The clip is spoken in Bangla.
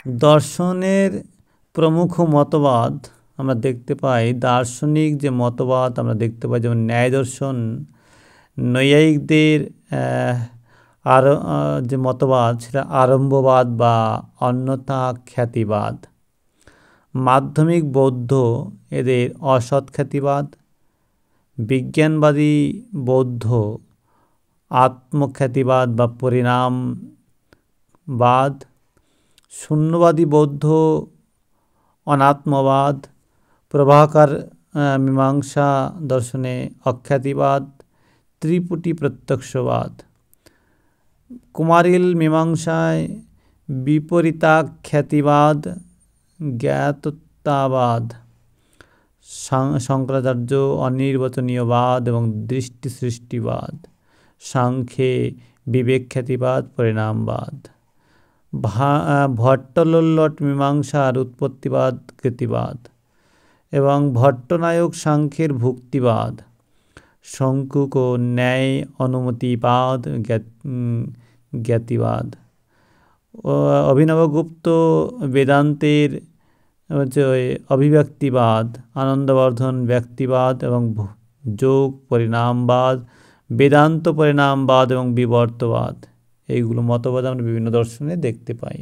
দর্শনের প্রমুখ মতবাদ আমরা দেখতে পাই, দার্শনিক যে মতবাদ আমরা দেখতে পাই, যেমন ন্যায় দর্শন, নৈয়ায়িকদের আর যে মতবাদ সেটা আরম্ভবাদ বা অন্যথা খ্যাতিবাদ। মাধ্যমিক বৌদ্ধ এদের অসৎ খ্যাতিবাদ। বিজ্ঞানবাদী বৌদ্ধ আত্মখ্যাতিবাদ বা পরিণামবাদ। শূন্যবাদী বৌদ্ধ অনাত্মবাদ। প্রভাকার মীমাংসা দর্শনে অখ্যাতিবাদ, ত্রিপুটি প্রত্যক্ষবাদ। কুমারিল মীমাংসায় বিপরীতাখ্যাতিবাদ, জ্ঞাততাবাদ। শঙ্করাচার্য অনির্বচনীয়বাদ এবং দৃষ্টি সৃষ্টিবাদ। সাংখ্যে বিবেকখ্যাতিবাদ, পরিণামবাদ। ভট্টলোল্লট মীমাংসার উৎপত্তিবাদ, কৃতিবাদ এবং ভট্টনায়ক সাংখ্যের ভুক্তিবাদ। শঙ্কুক ও ন্যায় অনুমতিবাদ, জ্ঞাতিবাদ। অভিনবগুপ্ত বেদান্তের হচ্ছে অভিব্যক্তিবাদ, আনন্দবর্ধন ব্যক্তিবাদ এবং যোগ পরিণামবাদ, বেদান্ত পরিণামবাদ এবং বিবর্তবাদ। এইগুলো মতবাদ আমরা বিভিন্ন দর্শনে দেখতে পাই।